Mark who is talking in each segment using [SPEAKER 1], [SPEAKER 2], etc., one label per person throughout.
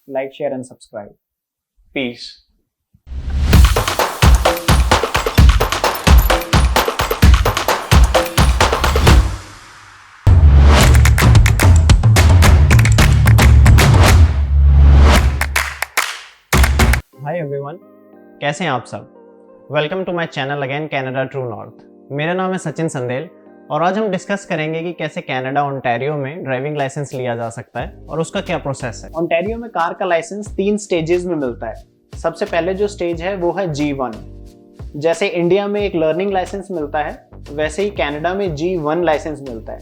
[SPEAKER 1] like, share and subscribe. Peace.
[SPEAKER 2] Hi everyone, कैसे हैं आप सब। Welcome to my channel again Canada true north. मेरा नाम है सचिन संदेल और आज हम डिस्कस करेंगे कि कैसे कनाडा ओंटारियो में ड्राइविंग लाइसेंस लिया जा सकता है और उसका क्या प्रोसेस है।
[SPEAKER 1] ओंटारियो में कार का लाइसेंस 3 स्टेजेस में मिलता है। सबसे पहले जो स्टेज है वो है G1। जैसे इंडिया में एक लर्निंग लाइसेंस मिलता है, वैसे ही कनाडा में G1 लाइसेंस मिलता है।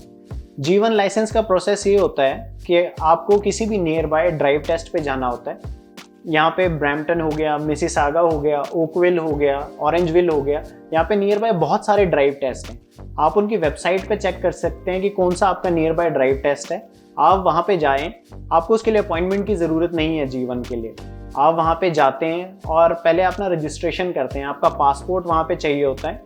[SPEAKER 1] G1 लाइसेंस का प्रोसेस ये होता है कि आपको किसी भी नियर बाय ड्राइव टेस्ट पे जाना होता है। यहाँ पे ब्रैम्पटन हो गया, मिसिसागा हो गया, ओकविल हो गया, ऑरेंजविल हो गया, यहाँ पे नियर बाय बहुत सारे ड्राइव टेस्ट हैं। आप उनकी वेबसाइट पे चेक कर सकते हैं कि कौन सा आपका नियर बाय ड्राइव टेस्ट है। आप वहाँ पे जाएं, आपको उसके लिए अपॉइंटमेंट की ज़रूरत नहीं है G1 के लिए। आप वहाँ पे जाते हैं और पहले अपना रजिस्ट्रेशन करते हैं। आपका पासपोर्ट वहाँ पे चाहिए होता है।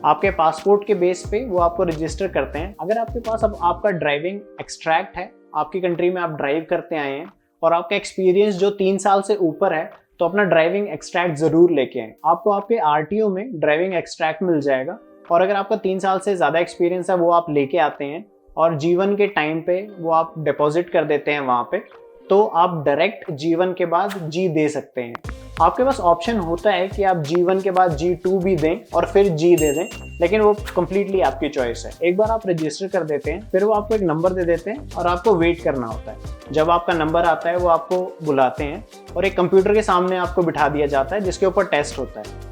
[SPEAKER 1] आपके पासपोर्ट के बेस पे वो आपको रजिस्टर करते हैं। अगर आपके पास अब आपका ड्राइविंग एक्सट्रैक्ट है, आपकी कंट्री में आप ड्राइव करते आए हैं और आपका एक्सपीरियंस जो 3 साल से ऊपर है, तो अपना ड्राइविंग एक्सट्रैक्ट ज़रूर लेके आएं। आपको आपके आरटीओ में ड्राइविंग एक्सट्रैक्ट मिल जाएगा और अगर आपका 3 साल से ज़्यादा एक्सपीरियंस है वो आप लेके आते हैं और G1 के टाइम पे वो आप डिपॉजिट कर देते हैं वहाँ पे, तो आप डायरेक्ट G1 के बाद G दे सकते हैं। आपके पास ऑप्शन होता है कि आप G1 के बाद G2 भी दें और फिर G दे दें, लेकिन वो कम्प्लीटली आपकी चॉइस है। एक बार आप रजिस्टर कर देते हैं, फिर वो आपको एक नंबर दे देते हैं और आपको वेट करना होता है। जब आपका नंबर आता है वो आपको बुलाते हैं और एक कंप्यूटर के सामने आपको बिठा दिया जाता है जिसके ऊपर टेस्ट होता है।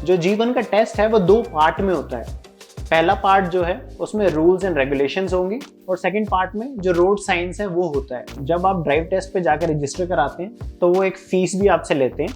[SPEAKER 1] जो G1 का टेस्ट है वो 2 पार्ट में होता है। पहला पार्ट जो है उसमें रूल्स एंड रेगुलेशंस होंगी और सेकंड पार्ट में जो रोड साइंस है वो होता है। जब आप ड्राइव टेस्ट पे जाकर रजिस्टर कराते हैं तो वो एक फीस भी आपसे लेते हैं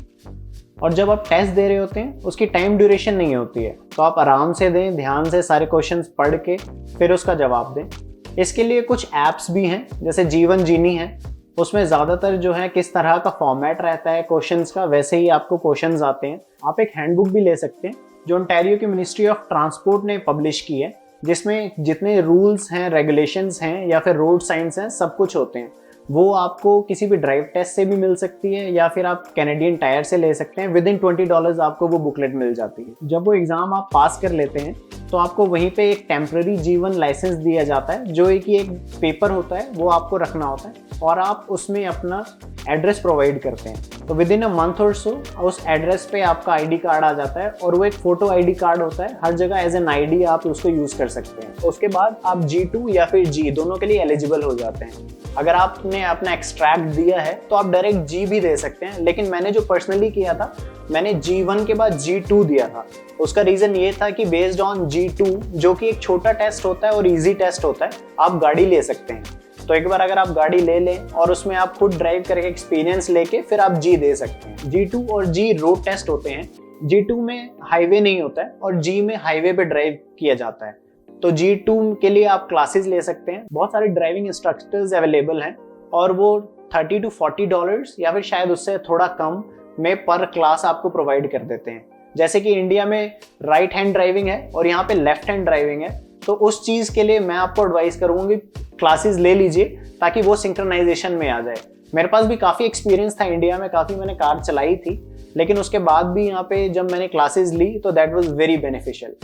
[SPEAKER 1] और जब आप टेस्ट दे रहे होते हैं उसकी टाइम ड्यूरेशन नहीं होती है, तो आप आराम से दें, ध्यान से सारे क्वेश्चंस पढ़ के फिर उसका जवाब दें। इसके लिए कुछ ऐप्स भी हैं, जैसे G1 जीनी है, उसमें ज़्यादातर जो है किस तरह का फॉर्मेट रहता है क्वेश्चंस का, वैसे ही आपको क्वेश्चंस आते हैं। आप एक हैंडबुक भी ले सकते हैं जो ओंटारियो की मिनिस्ट्री ऑफ ट्रांसपोर्ट ने पब्लिश की है, जिसमें जितने रूल्स हैं, रेगुलेशंस हैं या फिर रोड साइंस हैं, सब कुछ होते हैं। वो आपको किसी भी ड्राइव टेस्ट से भी मिल सकती है या फिर आप कैनेडियन टायर से ले सकते हैं। विद इन $20 आपको वो बुकलेट मिल जाती है। जब वो एग्ज़ाम आप पास कर लेते हैं तो आपको वहीं पे एक टेम्प्रेरी G1 लाइसेंस दिया जाता है, जो एक पेपर होता है वो आपको रखना होता है और आप उसमें अपना एड्रेस प्रोवाइड करते हैं। तो विद इन अ मंथ और सो उस एड्रेस पे आपका आईडी कार्ड आ जाता है और वो एक फ़ोटो आईडी कार्ड होता है। हर जगह एज एन आईडी आप उसको यूज़ कर सकते हैं। उसके बाद आप G2 या फिर G दोनों के लिए एलिजिबल हो जाते हैं। अगर आपने अपना एक्सट्रैक्ट दिया है तो आप डायरेक्ट G भी दे सकते हैं, लेकिन मैंने जो पर्सनली किया था, मैंने G1 के बाद G2 दिया था। उसका रीज़न ये था कि बेस्ड ऑन G2, जो कि एक छोटा टेस्ट होता है और इजी टेस्ट होता है, आप गाड़ी ले सकते हैं। तो एक बार अगर आप गाड़ी ले लें और उसमें आप खुद ड्राइव करके एक्सपीरियंस लेके फिर आप G दे सकते हैं। G2 और G रोड टेस्ट होते हैं। G2 में हाईवे नहीं होता है और G में हाईवे पे ड्राइव किया जाता है। तो G2 के लिए आप क्लासेस ले सकते हैं। बहुत सारे ड्राइविंग इंस्ट्रक्टर्स अवेलेबल हैं और वो $30 to $40 या फिर शायद उससे थोड़ा कम में पर क्लास आपको प्रोवाइड कर देते हैं। जैसे कि इंडिया में राइट हैंड ड्राइविंग है और यहाँ पे लेफ्ट हैंड ड्राइविंग है, तो उस चीज़ के लिए मैं आपको एडवाइस करूँगा कि क्लासेस ले लीजिए ताकि वो सिंक्रोनाइजेशन में आ जाए। मेरे पास भी काफ़ी एक्सपीरियंस था इंडिया में, काफ़ी मैंने कार चलाई थी, लेकिन उसके बाद भी यहाँ पे जब मैंने क्लासेस ली तो दैट वाज वेरी बेनिफिशियल।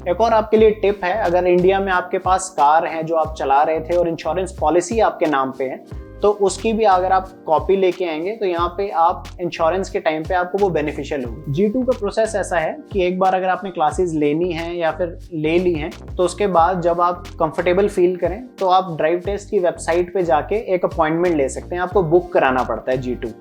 [SPEAKER 1] एक और आपके लिए टिप है, अगर इंडिया में आपके पास कार है जो आप चला रहे थे और इंश्योरेंस पॉलिसी आपके नाम पे है, तो उसकी भी अगर आप कॉपी लेके आएंगे तो यहाँ पे आप इंश्योरेंस के टाइम पे आपको वो बेनिफिशियल होगी। G2 का प्रोसेस ऐसा है कि एक बार अगर आपने क्लासेस लेनी है या फिर ले ली हैं, तो उसके बाद जब आप कंफर्टेबल फील करें तो आप ड्राइव टेस्ट की वेबसाइट पे जाके एक अपॉइंटमेंट ले सकते हैं। आपको बुक कराना पड़ता है G2।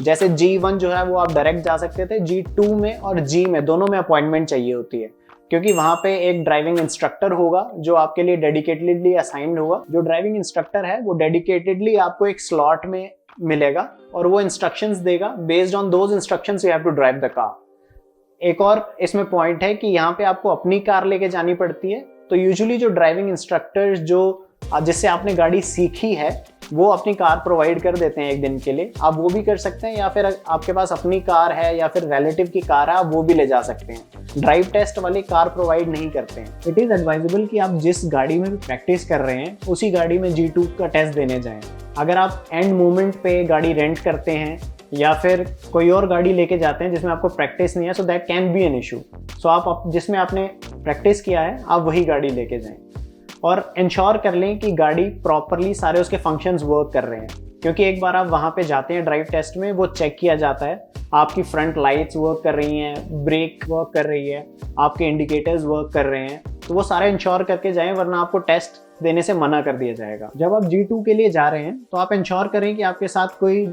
[SPEAKER 1] जैसे G1 जो है वो आप डायरेक्ट जा सकते थे, G2 में और G में दोनों में अपॉइंटमेंट चाहिए होती है, क्योंकि वहाँ पे एक ड्राइविंग इंस्ट्रक्टर होगा जो आपके लिए डेडिकेटेडली असाइंड होगा। जो ड्राइविंग इंस्ट्रक्टर है वो डेडिकेटेडली आपको एक स्लॉट में मिलेगा और वो इंस्ट्रक्शंस देगा। Based on those instructions you have to drive the car. एक और इसमें पॉइंट है कि यहाँ पे आपको अपनी कार लेके जानी पड़ती है। तो यूजुअली जो ड्राइविंग इंस्ट्रक्टर्स जिससे आपने गाड़ी सीखी है वो अपनी कार प्रोवाइड कर देते हैं एक दिन के लिए। आप वो भी कर सकते हैं, या फिर आपके पास अपनी कार है या फिर रिलेटिव की कार है, आप वो भी ले जा सकते हैं। ड्राइव टेस्ट वाली कार प्रोवाइड नहीं करते हैं। इट इज़ एडवाइजेबल कि आप जिस गाड़ी में भी प्रैक्टिस कर रहे हैं उसी गाड़ी में G2 का टेस्ट देने जाएं। अगर आप एंड मोमेंट पे गाड़ी रेंट करते हैं या फिर कोई और गाड़ी लेके जाते हैं जिसमें आपको प्रैक्टिस नहीं है, so that can be an issue. So आप जिसमें आपने प्रैक्टिस किया है आप वही गाड़ी लेके जाएं और इंश्योर कर लें कि गाड़ी प्रॉपरली सारे उसके फंक्शंस वर्क कर रहे हैं, क्योंकि एक बार आप वहाँ पे जाते हैं ड्राइव टेस्ट में, वो चेक किया जाता है आपकी फ्रंट लाइट्स वर्क कर रही हैं, ब्रेक वर्क कर रही है, आपके इंडिकेटर्स वर्क कर रहे हैं, तो वो सारे इंश्योर करके जाएं, वरना आपको टेस्ट देने से मना कर दिया जाएगा। जब आप G2 के लिए जा रहे हैं तो आप इंश्योर करें कि आपके साथ कोई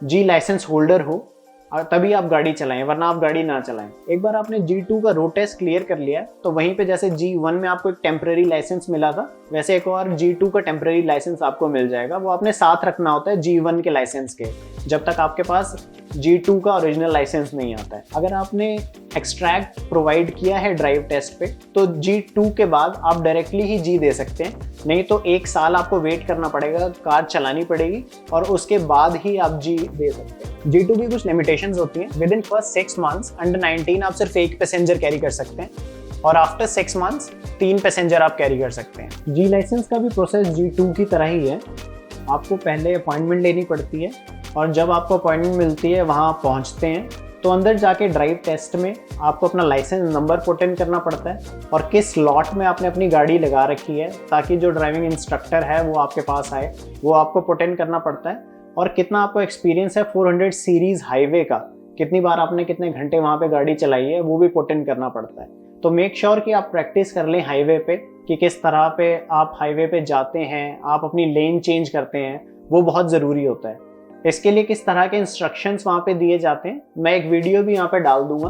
[SPEAKER 1] G लाइसेंस होल्डर हो और तभी आप गाड़ी चलाएं, वरना आप गाड़ी ना चलाएं। एक बार आपने G2 का रोड टेस्ट क्लियर कर लिया है तो वहीं पे जैसे G1 में आपको एक टेम्परेरी लाइसेंस मिला था, वैसे एक और G2 का टेम्परेरी लाइसेंस आपको मिल जाएगा। वो आपने साथ रखना होता है G1 के लाइसेंस के, जब तक आपके पास G2 का ओरिजिनल लाइसेंस नहीं आता है। अगर आपने एक्सट्रैक्ट प्रोवाइड किया है ड्राइव टेस्ट पे तो G2 के बाद आप डायरेक्टली ही G दे सकते हैं, नहीं तो 1 साल आपको वेट करना पड़ेगा, कार चलानी पड़ेगी और उसके बाद ही आप G दे सकते हैं। G2 की कुछ लिमिटेशंस होती हैं। With in first 6 months under 19 आप सिर्फ 1 पैसेंजर कैरी कर सकते हैं और आफ्टर 6 मंथ्स 3 पैसेंजर आप कैरी कर सकते हैं। G लाइसेंस का भी प्रोसेस G2 की तरह ही है। आपको पहले अपॉइंटमेंट लेनी पड़ती है और जब आपको अपॉइंटमेंट मिलती है वहाँ आप पहुँचते हैं तो अंदर जाके ड्राइव टेस्ट में आपको अपना लाइसेंस नंबर पुट इन करना पड़ता है और किस स्लॉट में आपने अपनी गाड़ी लगा रखी है, ताकि जो ड्राइविंग इंस्ट्रक्टर है वो आपके पास आए, वो आपको पुट इन करना पड़ता है। और कितना आपको एक्सपीरियंस है 400 सीरीज हाईवे का, कितनी बार आपने कितने घंटे वहाँ पे गाड़ी चलाई है, वो भी पुट इन करना पड़ता है। तो मेक श्योर कि आप प्रैक्टिस कर लें हाईवे पे कि किस तरह पे आप हाईवे पे जाते हैं, आप अपनी लेन चेंज करते हैं, वो बहुत ज़रूरी होता है। इसके लिए किस तरह के इंस्ट्रक्शंस वहाँ पे दिए जाते हैं मैं एक वीडियो भी यहाँ पे डाल दूंगा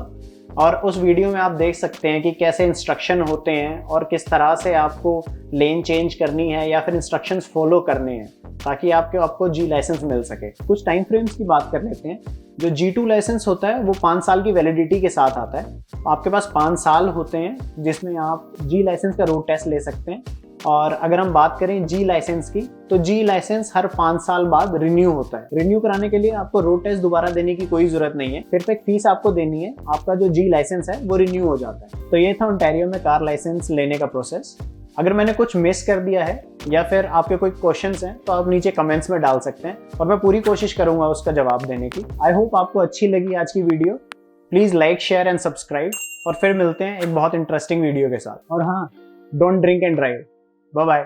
[SPEAKER 1] और उस वीडियो में आप देख सकते हैं कि कैसे इंस्ट्रक्शन होते हैं और किस तरह से आपको लेन चेंज करनी है या फिर इंस्ट्रक्शंस फॉलो करने हैं, ताकि आपको G लाइसेंस मिल सके। कुछ टाइम फ्रेम्स की बात कर लेते हैं। जो G2 लाइसेंस होता है वो 5 साल की वैलिडिटी के साथ आता है। आपके पास 5 साल होते हैं जिसमें आप G लाइसेंस का रोड टेस्ट ले सकते हैं। और अगर हम बात करें G लाइसेंस की तो G लाइसेंस हर 5 साल बाद रिन्यू होता है। रिन्यू कराने के लिए आपको रोड टेस्ट दोबारा देने की कोई जरूरत नहीं है, सिर्फ एक फीस आपको देनी है, आपका जो G लाइसेंस है वो रिन्यू हो जाता है। तो ये था ओंटारियो में कार लाइसेंस लेने का प्रोसेस। अगर मैंने कुछ मिस कर दिया है या फिर आपके कोई क्वेश्चंस हैं तो आप नीचे कमेंट्स में डाल सकते हैं और मैं पूरी कोशिश करूंगा उसका जवाब देने की। आई होप आपको अच्छी लगी आज की video. Please like, share and subscribe और फिर मिलते हैं एक बहुत इंटरेस्टिंग वीडियो के साथ। और हाँ, don't drink and drive. Bye bye.